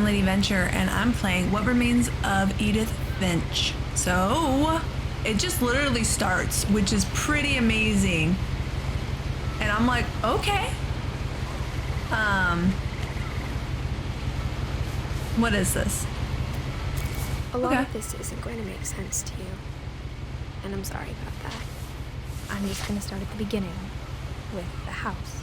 Lady Venture, and I'm playing What Remains of Edith Finch. So, it just literally starts, which is pretty amazing. And I'm like, okay. What is this? A lot of this isn't going to make sense to you. And I'm sorry about that. I'm just going to start at the beginning with the house.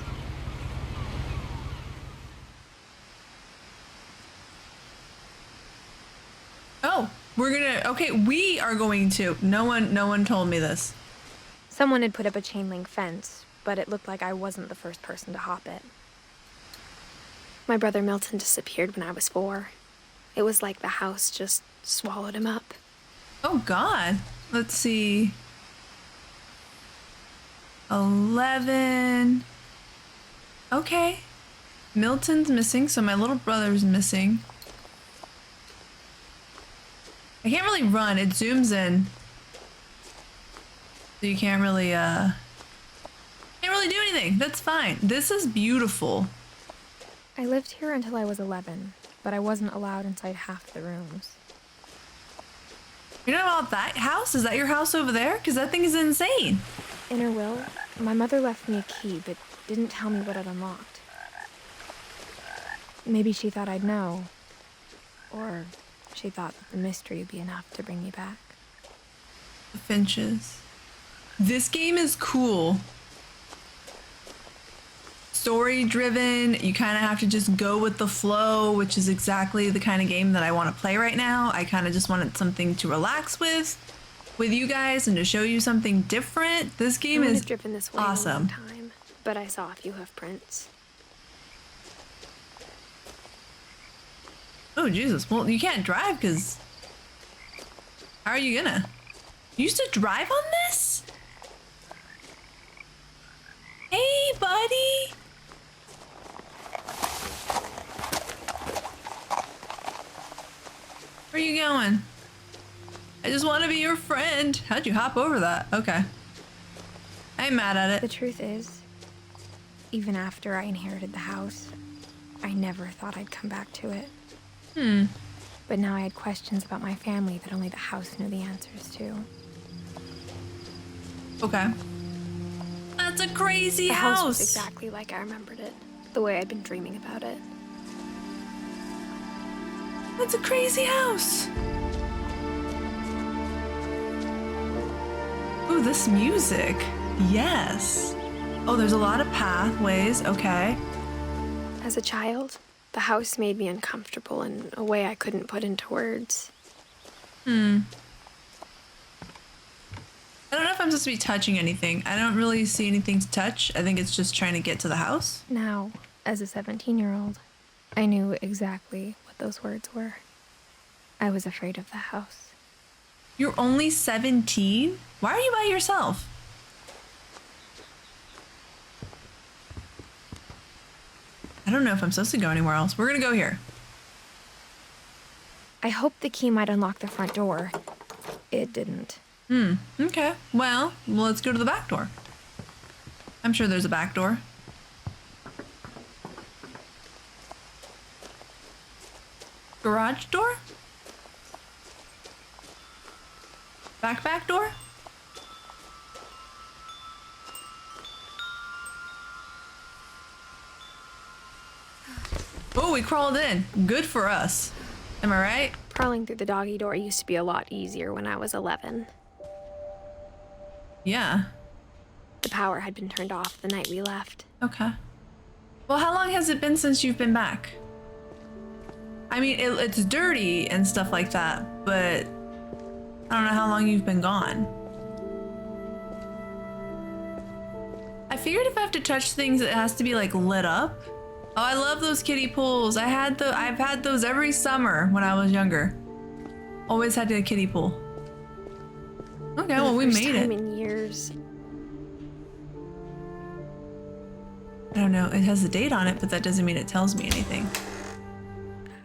Oh, we are going to. No one told me this. Someone had put up a chain link fence, but it looked like I wasn't the first person to hop it. My brother Milton disappeared when I was 4. It was like the house just swallowed him up. Oh God. Let's see. 11. Okay. Milton's missing, so my little brother's missing. I can't really run, it zooms in. So you can't really do anything. That's fine. This is beautiful. I lived here until I was 11, but I wasn't allowed inside half the rooms. You know about that house? Is that your house over there? Because that thing is insane. In her will, my mother left me a key, but didn't tell me what it unlocked. Maybe she thought I'd know. Or she thought that the mystery would be enough to bring me back. The Finches. This game is cool. Story driven. You kind of have to just go with the flow, which is exactly the kind of game that I want to play right now. I kind of just wanted something to relax with you guys and to show you something different. This game is driven this way awesome. A long time, but I saw a few hoof prints. Oh Jesus! Well, you can't drive because how are you gonna? You used to drive on this? Hey, buddy. Where are you going? I just want to be your friend. How'd you hop over that? Okay. I ain't mad at it. The truth is, even after I inherited the house, I never thought I'd come back to it. But now I had questions about my family that only the house knew the answers to. Okay. That's a crazy house. The house was house. exactly like I remembered it, the way I'd been dreaming about it. That's a crazy house. Ooh, this music. Yes. Oh, there's a lot of pathways. Okay. As a child, the house made me uncomfortable in a way I couldn't put into words. I don't know if I'm supposed to be touching anything. I don't really see anything to touch. I think it's just trying to get to the house. Now, as a 17-year-old, I knew exactly what those words were. I was afraid of the house. You're only 17? Why are you by yourself? I don't know if I'm supposed to go anywhere else. We're gonna go here. I hoped the key might unlock the front door. It didn't. Okay. Well, let's go to the back door. I'm sure there's a back door. Garage door? Back door? Oh, we crawled in. Good for us. Am I right? Crawling through the doggy door used to be a lot easier when I was 11. Yeah. The power had been turned off the night we left. Okay. Well, how long has it been since you've been back? I mean, it's dirty and stuff like that, but I don't know how long you've been gone. I figured if I have to touch things, it has to be like lit up. Oh, I love those kiddie pools. I've had those every summer when I was younger. Always had a kiddie pool. Okay, well, we made it. In years. I don't know. It has a date on it, but that doesn't mean it tells me anything.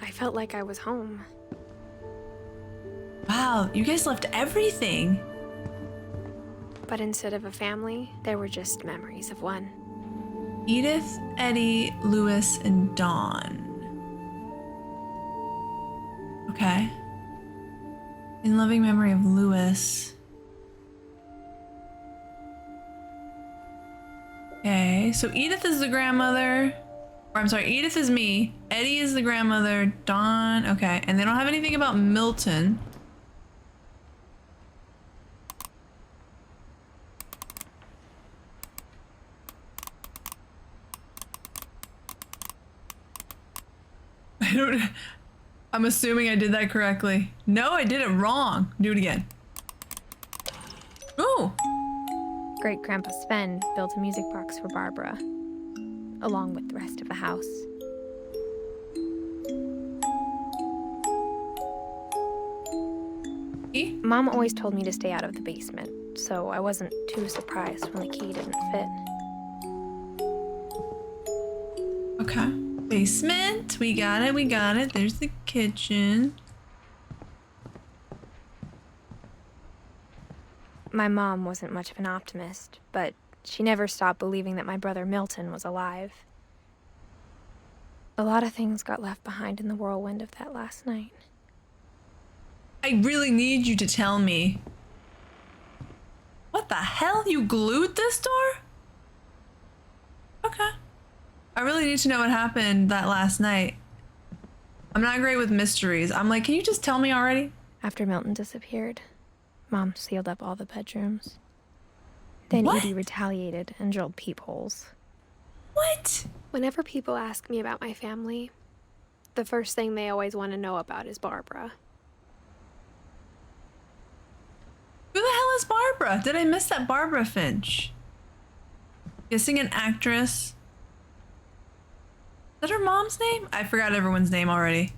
I felt like I was home. Wow, you guys left everything. But instead of a family, there were just memories of one. Edith, Eddie, Lewis, and Dawn. Okay. In loving memory of Lewis. Okay, so Edith is the grandmother. Or I'm sorry, Edith is me. Eddie is the grandmother. Dawn. Okay, and they don't have anything about Milton. I'm assuming I did that correctly. No, I did it wrong. Do it again. Ooh. Great Grandpa Sven built a music box for Barbara, along with the rest of the house. Mom always told me to stay out of the basement, so I wasn't too surprised when the key didn't fit. Okay. Basement. We got it. We got it. There's the kitchen. My mom wasn't much of an optimist, but she never stopped believing that my brother Milton was alive. A lot of things got left behind in the whirlwind of that last night. I really need you to tell me. What the hell? You glued this door? Okay. I really need to know what happened that last night. I'm not great with mysteries. I'm like, can you just tell me already? After Milton disappeared, Mom sealed up all the bedrooms. Then What? Edie retaliated and drilled peepholes. What? Whenever people ask me about my family, the first thing they always want to know about is Barbara. Who the hell is Barbara? Did I miss that Barbara Finch? Guessing an actress. Is that her mom's name? I forgot everyone's name already.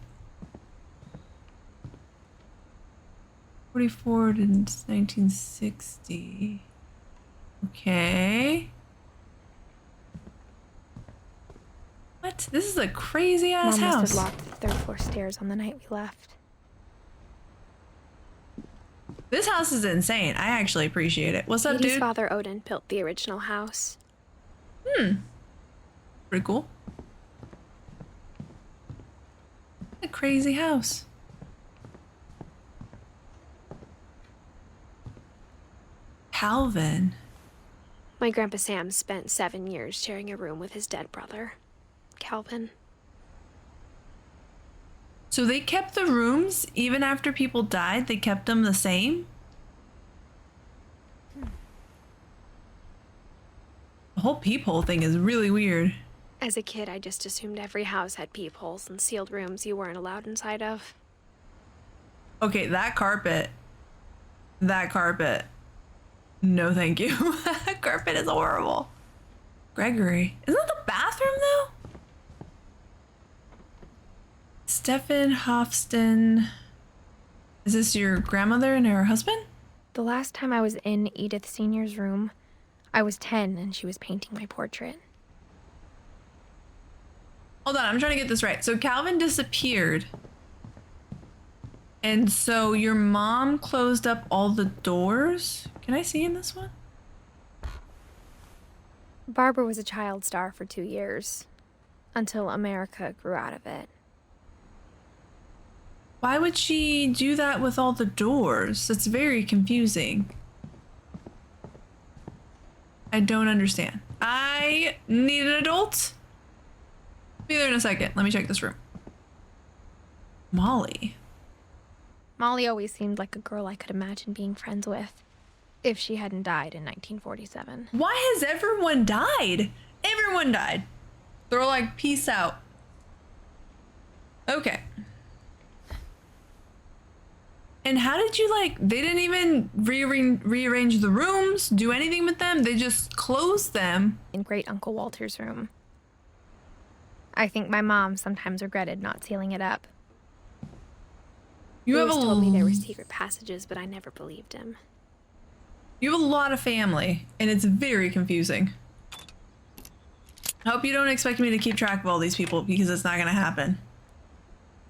44 to 1960. Okay. What? This is a crazy ass Mom house. must have locked the third floor stairs on the night we left. This house is insane. I actually appreciate it. What's up, Edie's dude? father Odin built the original house. Pretty cool. A crazy house. Calvin. My Grandpa Sam spent 7 years sharing a room with his dead brother, Calvin. So they kept the rooms even after people died? They kept them the same? The whole peephole thing is really weird. As a kid, I just assumed every house had peepholes and sealed rooms you weren't allowed inside of. Okay, that carpet. That carpet. No, thank you. That carpet is horrible. Gregory. Isn't that the bathroom, though? Stefan Hofsten. Is this your grandmother and her husband? The last time I was in Edith Sr.'s room, I was 10 and she was painting my portrait. Hold on, I'm trying to get this right. So Calvin disappeared. And so your mom closed up all the doors? Can I see in this one? Barbara was a child star for 2 years, until America grew out of it. Why would she do that with all the doors? That's very confusing. I don't understand. I need an adult. Be there in a second. Let me check this room. Molly. Molly always seemed like a girl I could imagine being friends with, if she hadn't died in 1947. Why has everyone died? Everyone died. They're all like, peace out. Okay. And how did you they didn't even rearrange the rooms, do anything with them? They just closed them. In Great Uncle Walter's room. I think my mom sometimes regretted not sealing it up. You He have always told me there were secret passages, but I never believed him. You have a lot of family, and it's very confusing. I hope you don't expect me to keep track of all these people, because it's not gonna happen.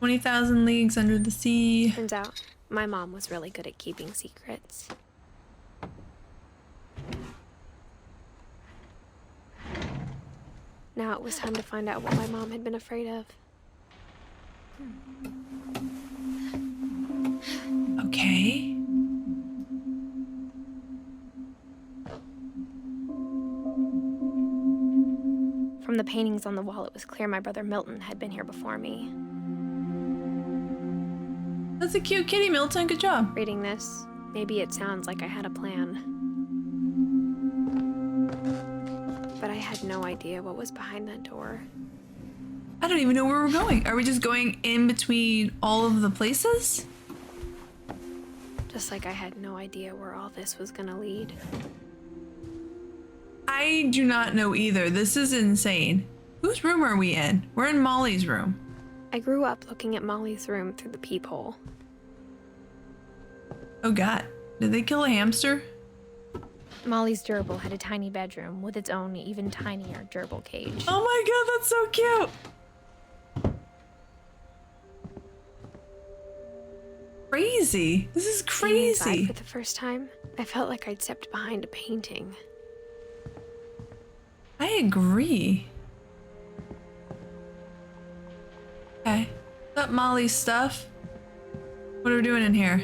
20,000 Leagues Under the Sea. Turns out, my mom was really good at keeping secrets. Now it was time to find out what my mom had been afraid of. paintings on the wall, it was clear my brother Milton had been here before me. That's a cute kitty, Milton. Good job. Reading this, maybe it sounds like I had a plan. But I had no idea what was behind that door. I don't even know where we're going. Are we just going in between all of the places? Just like I had no idea where all this was gonna lead. I do not know either. This is insane. Whose room are we in? We're in Molly's room. I grew up looking at Molly's room through the peephole. Oh god. Did they kill a hamster? Molly's gerbil had a tiny bedroom with its own even tinier gerbil cage. Oh my god, that's so cute. Crazy. This is Standing inside crazy. for the first time, I felt like I'd stepped behind a painting. I agree. Okay. What's up, Molly's stuff? What are we doing in here?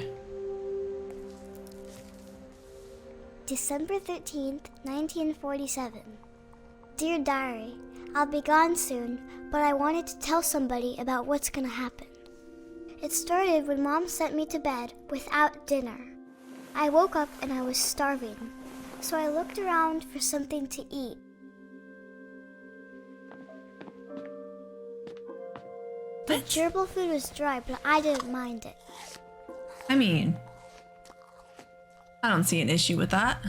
December 13th, 1947. Dear Diary, I'll be gone soon, but I wanted to tell somebody about what's gonna happen. It started when Mom sent me to bed without dinner. I woke up and I was starving, so I looked around for something to eat. The gerbil food was dry, but I didn't mind it. I mean, I don't see an issue with that.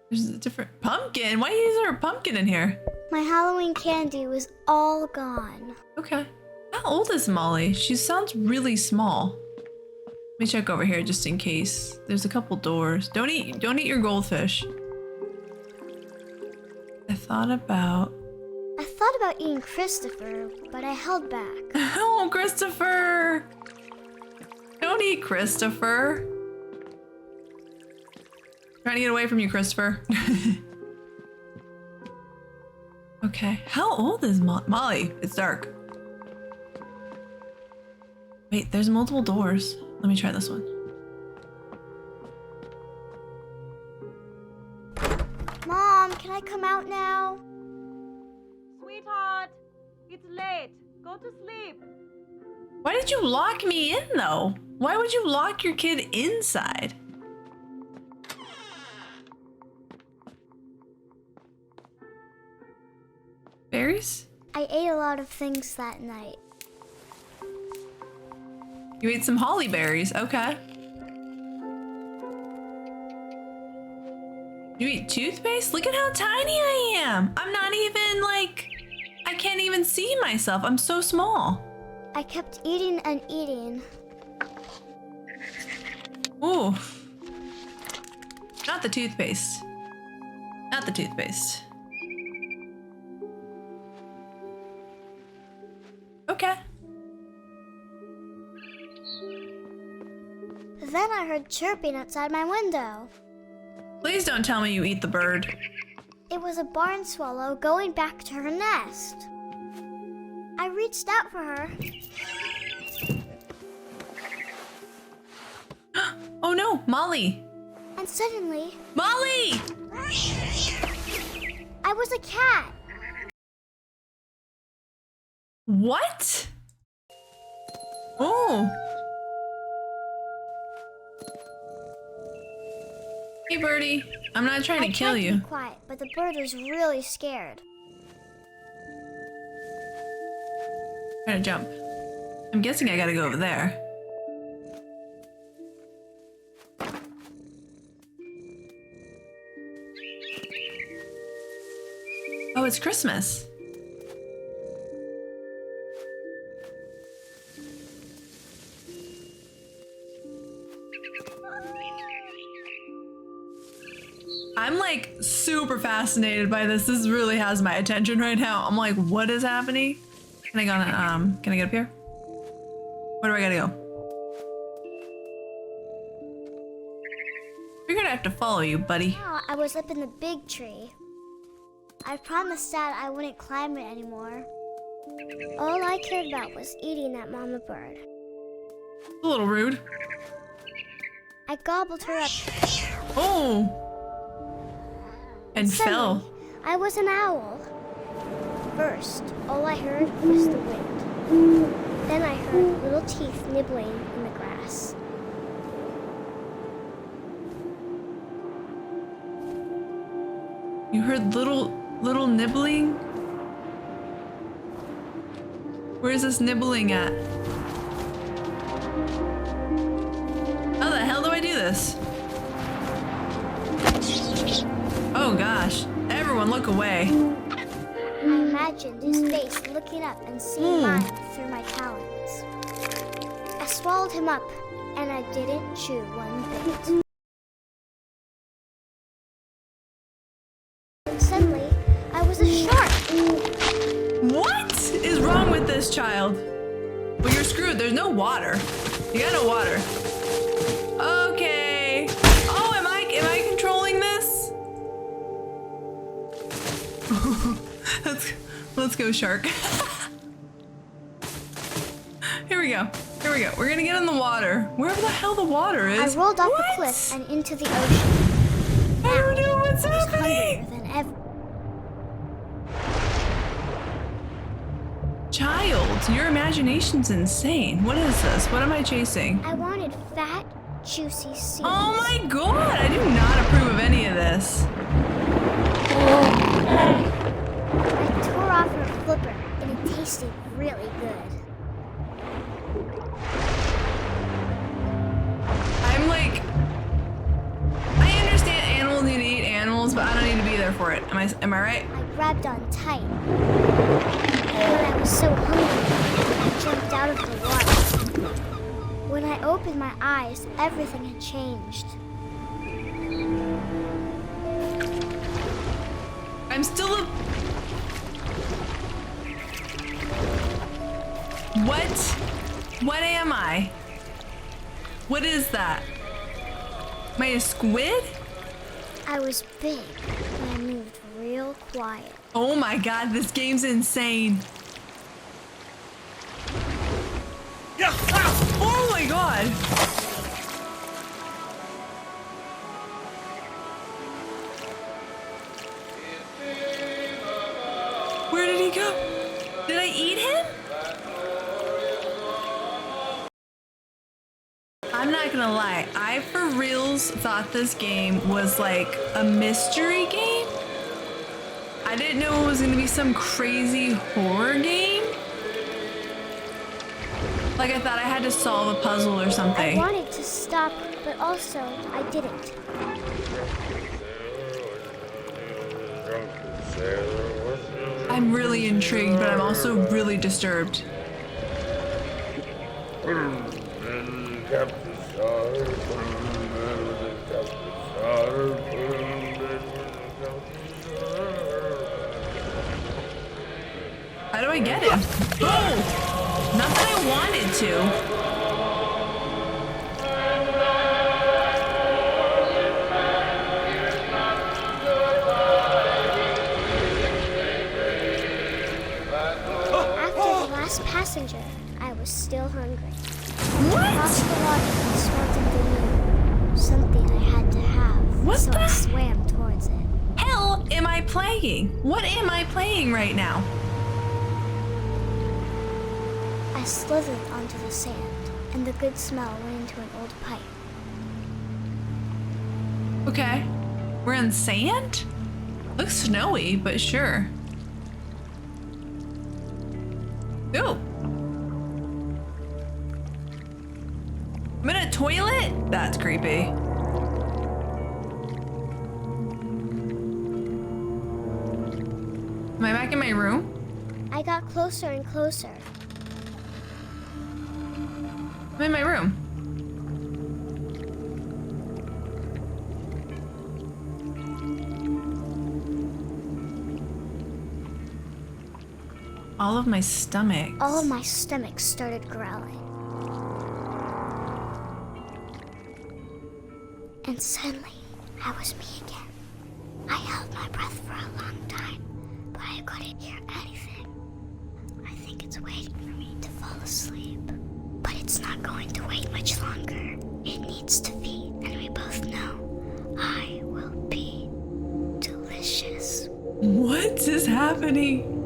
There's a different pumpkin. Why is there a pumpkin in here? My Halloween candy was all gone. Okay. How old is Molly? She sounds really small. Let me check over here just in case. There's a couple doors. Don't eat your goldfish. I thought about eating Christopher, but I held back. Oh, Christopher! Don't eat Christopher. Trying to get away from you, Christopher. Okay. How old is Molly? It's dark. Wait, there's multiple doors. Let me try this one. Mom, can I come out now? Sweetheart, it's late. Go to sleep. Why did you lock me in, though? Why would you lock your kid inside? Berries? I ate a lot of things that night. You ate some holly berries. Okay. You eat toothpaste? Look at how tiny I am. I'm not even like... I can't even see myself. I'm so small. I kept eating and eating. Ooh. Not the toothpaste. Not the toothpaste. Okay. Then I heard chirping outside my window. Please don't tell me you eat the bird. It was a barn swallow going back to her nest. I reached out for her. Oh no, Molly. And suddenly, Molly! I was a cat. What? Oh. Hey, birdie. I'm not trying to kill I tried to you. be quiet, but the bird was really scared. Trying to jump. I'm guessing I gotta go over there. Oh, it's Christmas. I'm like super fascinated by this. This really has my attention right now. I'm like, what is happening? Can I go on, can I get up here? Where do I gotta go? Figured I have to follow you, buddy. Now I was up in the big tree. I promised Dad I wouldn't climb it anymore. All I cared about was eating that mama bird. A little rude. I gobbled her up. Oh! And Suddenly, fell. I was an owl. first, all I heard was the wind. Then I heard little teeth nibbling in the grass. You heard little nibbling? Where's this nibbling at? How the hell do I do this? Oh gosh, everyone look away. I imagined his face looking up and seeing mine through my talons. I swallowed him up, and I didn't chew one bit. Suddenly, I was a shark. What is wrong with this child? Well, you're screwed. There's no water. You got no water. Okay. Oh, am I controlling this? Let's go, shark. Here we go. Here we go. We're gonna get in the water. Wherever the hell the water is. I rolled off What? the cliff and into the ocean. I don't know what's I was happening. hungrier than ever. Child, your imagination's insane. What is this? What am I chasing? I wanted fat, juicy seeds. Oh my god, I do not approve of any of this. I tore off her flipper, and it tasted really good. I'm like, I understand animals need to eat animals, but I don't need to be there for it. Am I right? I grabbed on tight. When I was so hungry, I jumped out of the water. When I opened my eyes, everything had changed. I'm still a... What am I? What is that? Am I a squid? I was big, but I moved real quiet. Oh my god, this game's insane. Oh my god. Where did he go? Did I eat him? I'm not gonna lie, I for reals thought this game was like a mystery game. I didn't know it was gonna be some crazy horror game. Like I thought I had to solve a puzzle or I something. wanted to stop, but also I didn't. I'm really intrigued, but I'm also really disturbed. How do I get him? Oh! Not that I wanted to. After the last passenger, I was still hungry. What? Across the water, I smelled the moon. Something I had to have. What so the- I swam towards it. Hell am I playing? What am I playing right now? I slithered onto the sand, and the good smell went into an old pipe. Okay. We're in sand? Looks snowy, but sure. Ooh. I'm in a toilet? That's creepy. Am I back in my room? I got closer and closer. I'm in my room. All of my stomach. All of my stomach started growling. And suddenly, I was me again. I held my breath for a long time, but I couldn't hear anything. I think it's waiting for me to fall asleep. But it's not going to wait much longer. It needs to feed, and we both know I will be delicious. What is happening?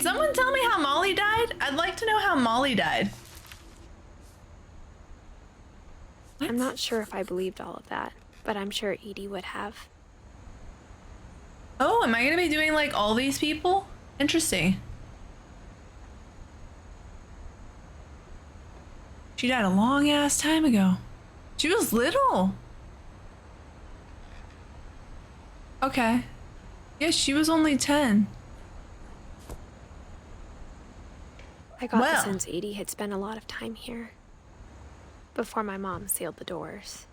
someone tell me how Molly died? I'd like to know how Molly died. What? I'm not sure if I believed all of that, but I'm sure Edie would have. Oh, am I gonna be doing like all these people? Interesting. She died a long ass time ago. She was little. Okay. Yeah, she was only 10. I got Well. the sense Edie had spent a lot of time here before my mom sealed the doors.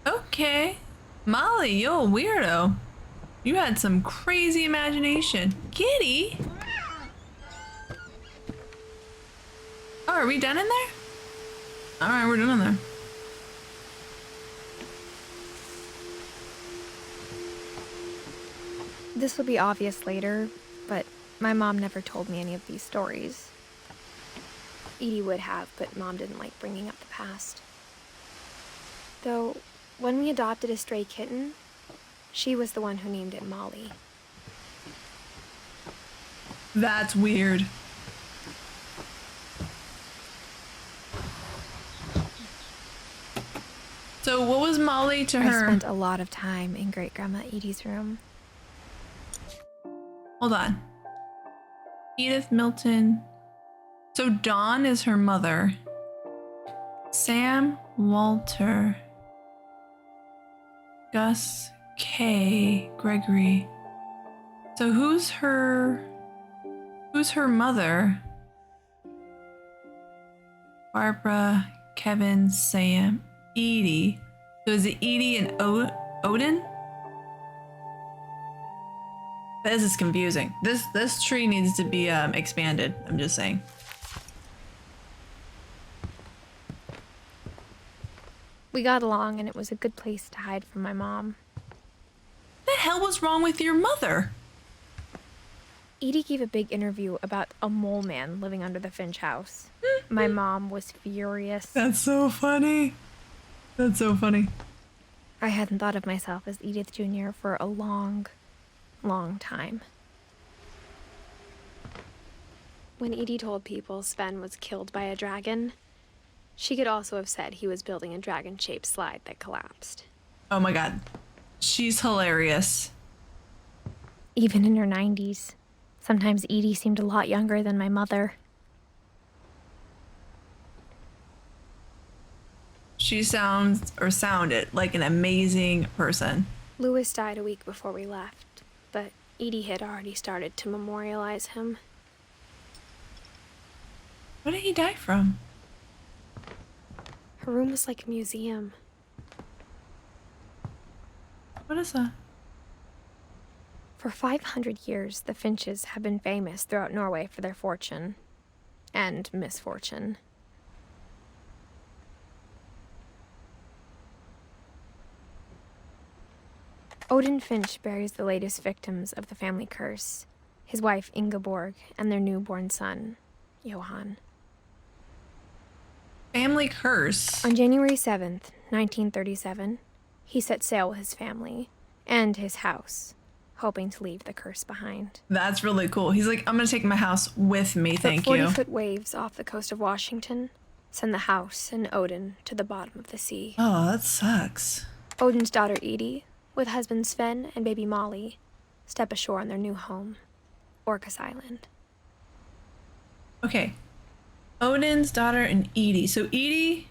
Okay. Molly, you're a weirdo. You had some crazy imagination. Kitty? Oh, are we done in there? Alright, we're done in there. This will be obvious later, but my mom never told me any of these stories. Edie would have, but Mom didn't like bringing up the past. Though, when we adopted a stray kitten, she was the one who named it Molly. That's weird. So what was Molly to I her? spent a lot of time in Great-Grandma Edie's room. Hold on. Edith Milton. So Dawn is her mother. Sam Walter. Gus K. Gregory. So who's her mother? Barbara, Kevin, Sam, Edie. So is it Edie and Odin? This is confusing. This tree needs to be expanded. I'm just saying. We got along, and it was a good place to hide from my mom. What the hell was wrong with your mother? Edie gave a big interview about a mole man living under the Finch house. My mom was furious. That's so funny. That's so funny. I hadn't thought of myself as Edith Jr. for a long time. When Edie told people Sven was killed by a dragon, she could also have said he was building a dragon-shaped slide that collapsed. Oh my god. She's hilarious. Even in her 90s, sometimes Edie seemed a lot younger than my mother. She sounded like an amazing person. Louis died a week before we left, but Edie had already started to memorialize him. What did he die from? Her room was like a museum. What is that? For 500 years, the Finches have been famous throughout Norway for their fortune and misfortune. Odin Finch buries the latest victims of the family curse, his wife Ingeborg and their newborn son, Johan. Family curse. On January 7th, 1937, he set sail with his family and his house, hoping to leave the curse behind. That's really cool. He's like, I'm gonna take my house with me, thank you. 40-foot waves off the coast of Washington send the house and Odin to the bottom of the sea. Oh, that sucks. Odin's daughter Edie, with husband Sven and baby Molly, step ashore on their new home, Orcas Island. Okay. Odin's daughter and Edie. So Edie.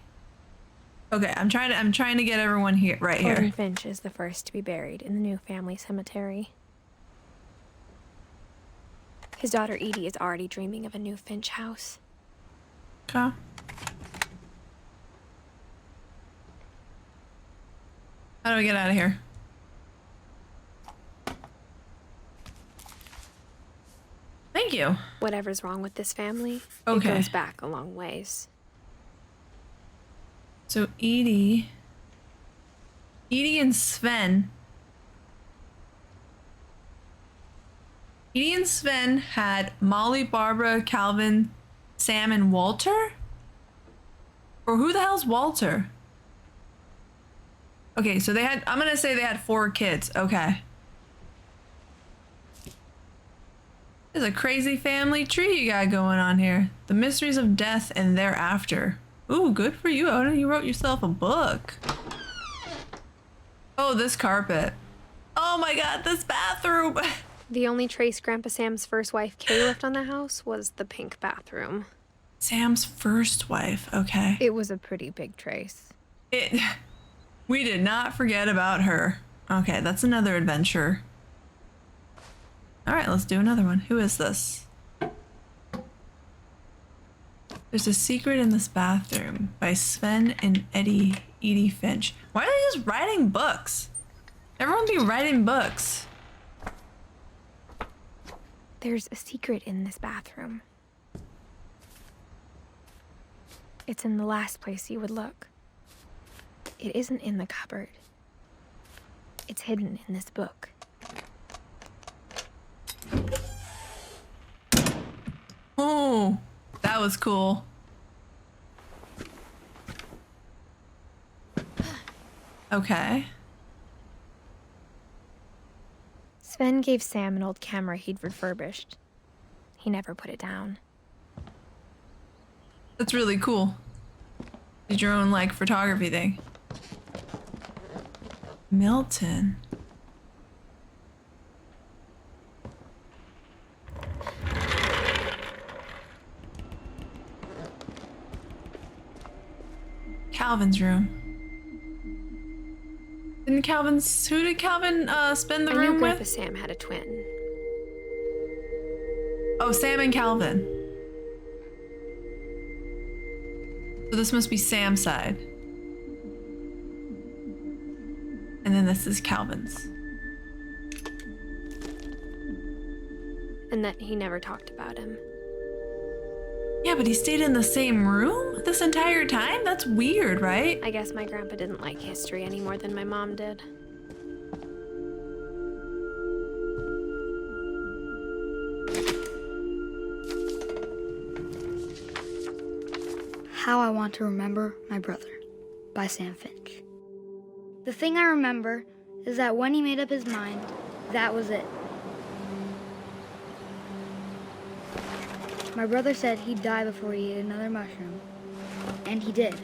Okay, I'm trying to get everyone here right here. Odin Finch is the first to be buried in the new family cemetery. His daughter Edie is already dreaming of a new Finch house. Okay. How do we get out of here? Thank you. Whatever's wrong with this family, Okay. it goes back a long ways. So Edie and Sven. Edie and Sven had Molly, Barbara, Calvin, Sam, and Walter? Or who the hell's Walter? Okay, so I'm gonna say they had 4 kids. Okay. There's a crazy family tree you got going on here. The mysteries of death and thereafter. Ooh, good for you, Oda. You wrote yourself a book. Oh, this carpet. Oh my god, this bathroom. The only trace Grandpa Sam's first wife, Kay, left on the house was the pink bathroom. Sam's first wife, okay. It was a pretty big trace. We did not forget about her. Okay, that's another adventure. All right, let's do another one. Who is this? There's a Secret in This Bathroom by Sven and Edith Finch. Why are they just writing books? Everyone be writing books. There's a secret in this bathroom. It's in the last place you would look. It isn't in the cupboard. It's hidden in this book. Oh, that was cool. Okay. Sven gave Sam an old camera he'd refurbished. He never put it down. That's really cool. Did your own, like, photography thing. Milton. Calvin's room. Who did Calvin spend the I knew room Grandpa with? Sam had a twin. Oh, Sam and Calvin. So this must be Sam's side. And then this is Calvin's. And that he never talked about him. Yeah, but he stayed in the same room this entire time? That's weird, right? I guess my grandpa didn't like history any more than my mom did. How I Want to Remember My Brother by Sam Finch. The thing I remember is that when he made up his mind, that was it. My brother said he'd die before he ate another mushroom, and he did.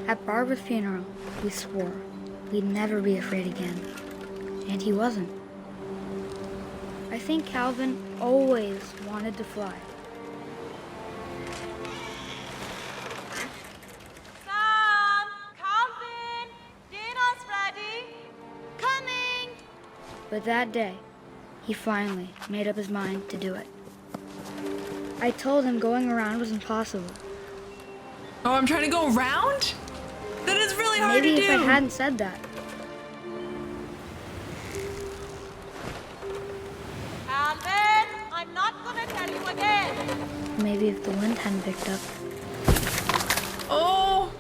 At Barbara's funeral, we swore we'd never be afraid again, and he wasn't. I think Calvin always wanted to fly. Sam! Calvin! Dinner's ready! Coming! But that day, he finally made up his mind to do it. I told him going around was impossible. Oh, I'm trying to go around? That is really hard Maybe to if do. I hadn't said that. Calvin! I'm not gonna tell you again! Maybe if the wind hadn't picked up, Oh,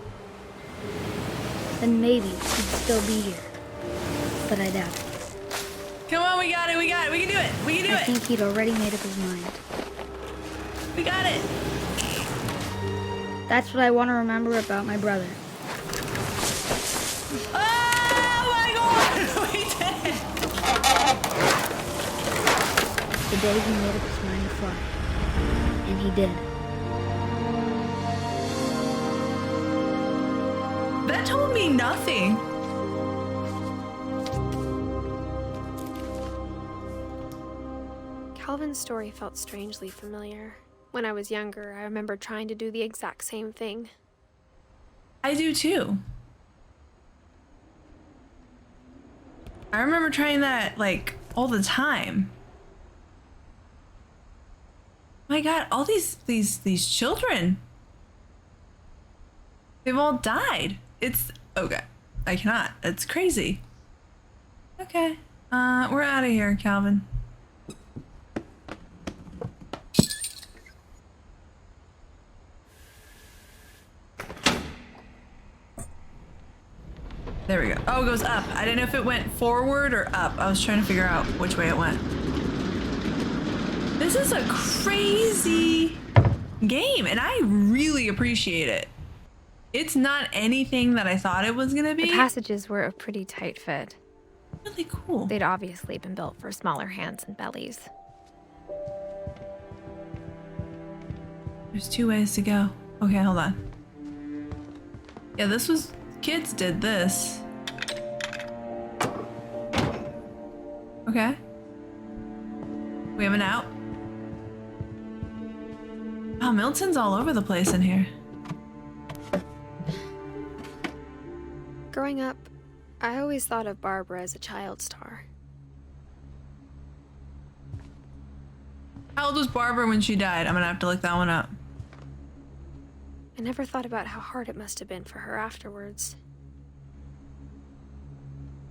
then maybe he'd still be here. But I doubt it. come on, we got it, we got it, we can do it, we can do I it. think he'd already made up his mind. We got it. That's what I want to remember about my brother. Oh my god, we did it. The day he made up his mind to fly. And he did. That told me nothing. Calvin's story felt strangely familiar. When I was younger, I remember trying to do the exact same thing. I do too. I remember trying that like all the time. My god, all these children. They've all died. It's okay. I cannot. It's crazy. Okay. We're out of here, Calvin. There we go. Oh, it goes up. I didn't know if it went forward or up. I was trying to figure out which way it went. This is a crazy game, and I really appreciate it. It's not anything that I thought it was gonna be. The passages were a pretty tight fit. Really cool. They'd obviously been built for smaller hands and bellies. There's 2 ways to go. Okay, hold on. Yeah, this was... Kids did this. Okay. We have an out. Wow, Milton's all over the place in here. Growing up, I always thought of Barbara as a child star. How old was Barbara when she died? I'm gonna have to look that one up. I never thought about how hard it must have been for her afterwards.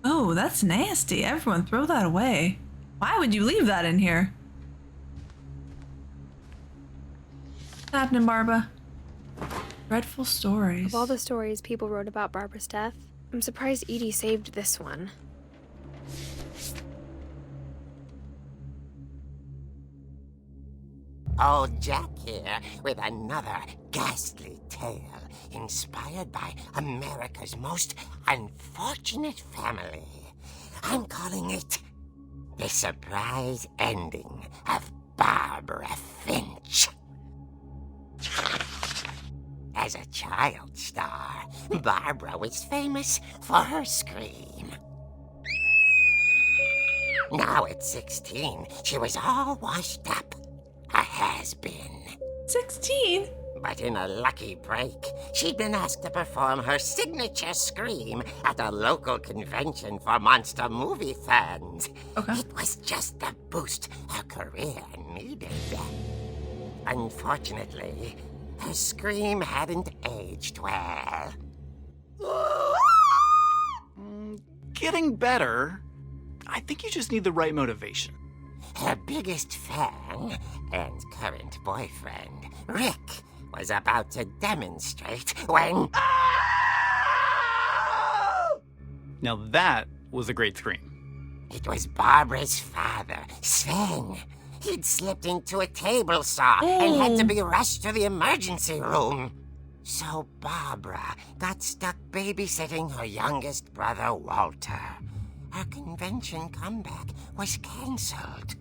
Oh, that's nasty. Everyone throw that away. Why would you leave that in here? What's happening, Barbara? Dreadful stories. Of all the stories people wrote about Barbara's death, I'm surprised Edie saved this one. Old Jack here with another ghastly tale inspired by America's most unfortunate family. I'm calling it The Surprise Ending of Barbara Finch. As a child star, Barbara was famous for her scream. Now at 16, she was all washed up. A has-been. 16? But in a lucky break, she'd been asked to perform her signature scream at a local convention for monster movie fans. Okay. It was just the boost her career needed. Unfortunately, her scream hadn't aged well. Getting better. I think you just need the right motivation. Her biggest fan and current boyfriend, Rick, was about to demonstrate when... Now that was a great scream. It was Barbara's father, Sven. He'd slipped into a table saw and had to be rushed to the emergency room. So Barbara got stuck babysitting her youngest brother, Walter. Her convention comeback was cancelled.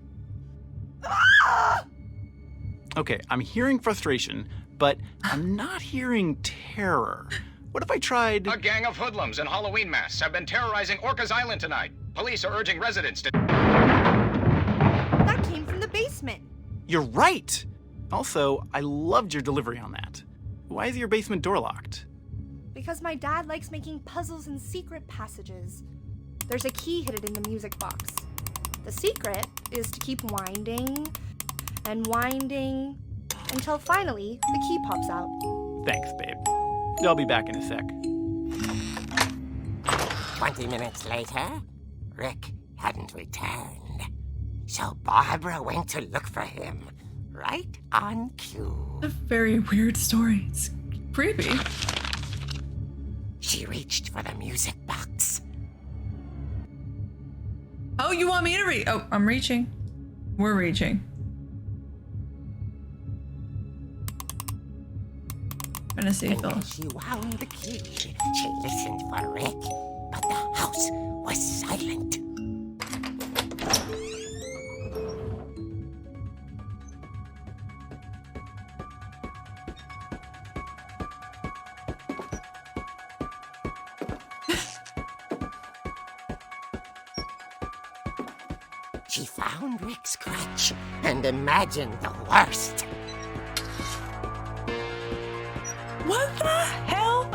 Okay, I'm hearing frustration, but I'm not hearing terror. What if I tried... A gang of hoodlums in Halloween masks have been terrorizing Orcas Island tonight. Police are urging residents to... That came from the basement. You're right! Also, I loved your delivery on that. Why is your basement door locked? Because my dad likes making puzzles and secret passages. There's a key hidden in the music box. The secret is to keep winding and winding until finally the key pops out. Thanks, babe. I'll be back in a sec. 20 minutes later, Rick hadn't returned. So Barbara went to look for him, right on cue. A very weird story. It's creepy. She reached for the music box. Oh, you want me to read? Oh, I'm reaching. We're reaching. Trying to see And Phil. as she wound the key, she listened for Rick, but the house was silent. She found Rick's crutch and imagined the worst. What the hell?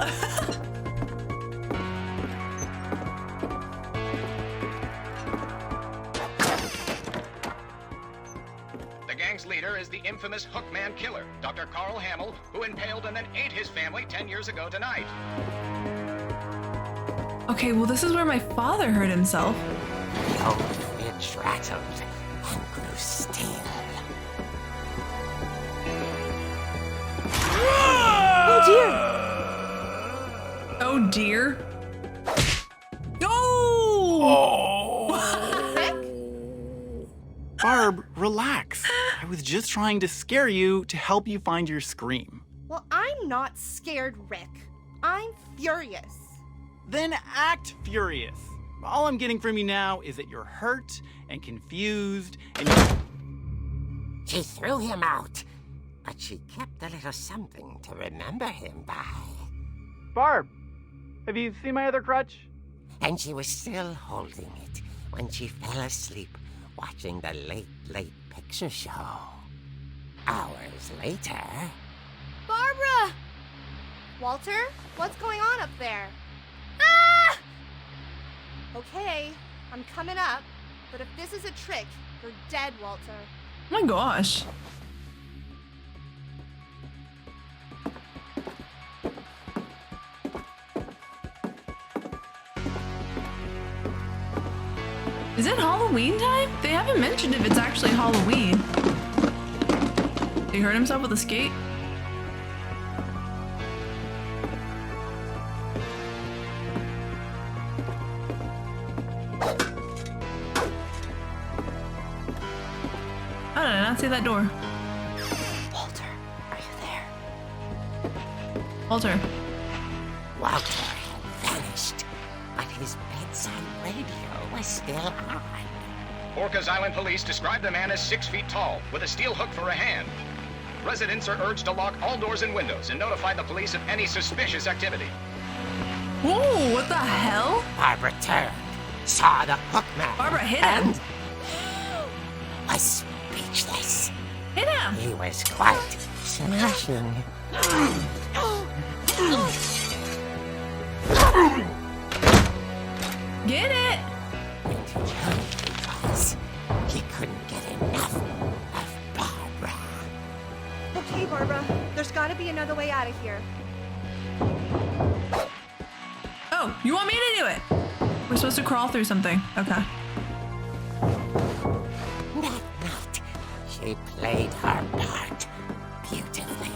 The gang's leader is the infamous Hookman killer, Dr. Carl Hamill, who impaled and then ate his family 10 years ago tonight. Okay, well, this is where my father hurt himself. The old fridge rattled and grew still. Oh dear! Oh dear. No! Barb, relax. I was just trying to scare you to help you find your scream. Well, I'm not scared, Rick. I'm furious. Then act furious. All I'm getting from you now is that you're hurt and confused and She threw him out, but she kept a little something to remember him by. Barb, have you seen my other crutch? And she was still holding it when she fell asleep watching the late picture show. Hours later... Barbara! Walter, what's going on up there? Ah! Okay, I'm coming up, but if this is a trick, you're dead, Walter. Oh my gosh. Is it Halloween time? They haven't mentioned if it's actually Halloween. Did he hurt himself with a skate? How did I not see that door? Walter, are you there? Walter. Walter had vanished, but his bedside radio was still on. Orcas Island police describe the man as 6 feet tall, with a steel hook for a hand. Residents are urged to lock all doors and windows and notify the police of any suspicious activity. Whoa, what the hell? Barbara turned, saw the hookman, Barbara hit him. and was speechless. Hit him. He was quite smashing. Get it. And he knew because he couldn't get enough of Barbara. Okay, Barbara, there's gotta be another way out of here. Oh, you want me to do it? We're supposed to crawl through something. Okay. That night, she played her part beautifully.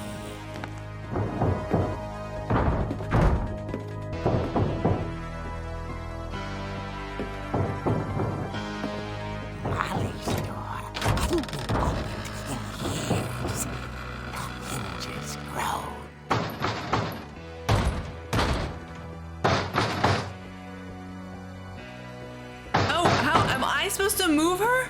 Molly's door hadn't been opened in years. The hinges groaned. Oh, how am I supposed to move her?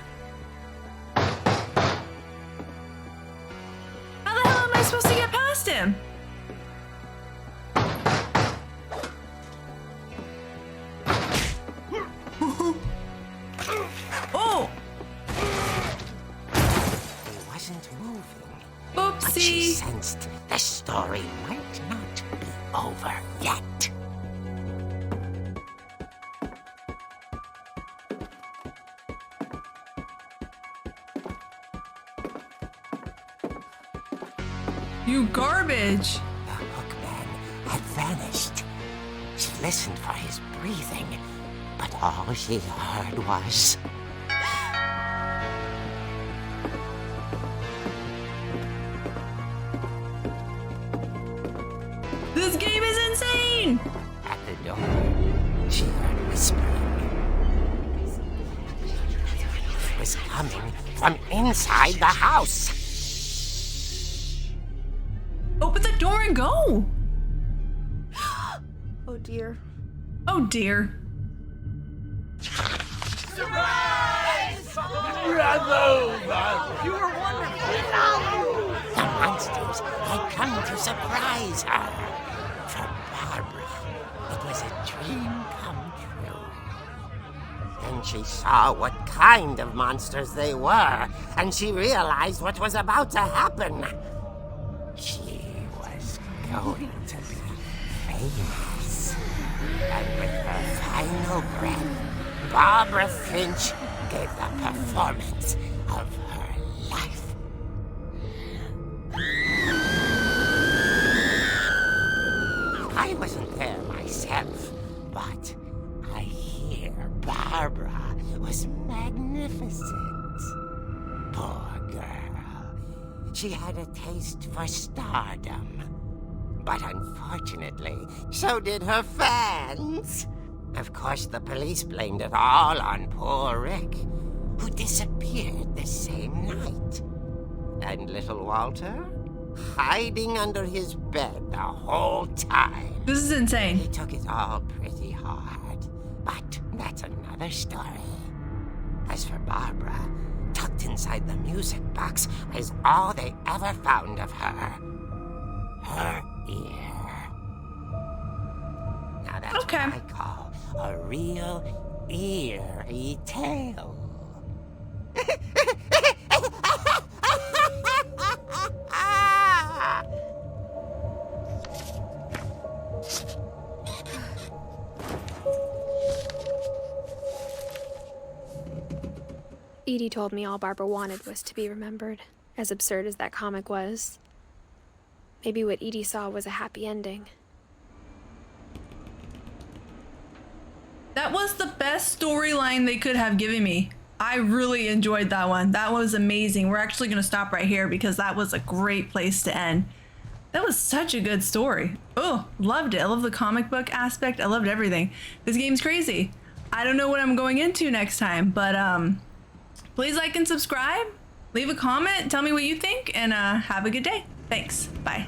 How the hell am I supposed to get past him? Oh, He wasn't moving. But she oopsie. sensed the story might not be over yet. You garbage. The hookman had vanished. She listened for his breathing, but all she heard was... This game is insane. At the door, she heard whispering. It was coming from inside the house. Open the door and go. Oh dear. Oh dear. The monsters had come to surprise her. For Barbara, it was a dream come true. Then she saw what kind of monsters they were, and she realized what was about to happen. She was going to be famous. And with her final breath, Barbara Finch gave the performance of her life. I wasn't there myself, but I hear Barbara was magnificent. Poor girl. She had a taste for stardom. But unfortunately, so did her fans. Of course, the police blamed it all on poor Rick, who disappeared the same night. And little Walter? Hiding under his bed the whole time. This is insane. He took it all pretty hard. But that's another story. As for Barbara, tucked inside the music box was all they ever found of her. Her ear. Now that's Okay. what I call a real eerie tale. Edie told me all Barbara wanted was to be remembered, as absurd as that comic was. Maybe what Edie saw was a happy ending. That was the best storyline they could have given me. I really enjoyed that one. That was amazing. We're actually going to stop right here because that was a great place to end. That was such a good story. Oh, loved it. I love the comic book aspect. I loved everything. This game's crazy. I don't know what I'm going into next time, but please like and subscribe. Leave a comment. Tell me what you think, and have a good day. Thanks. Bye.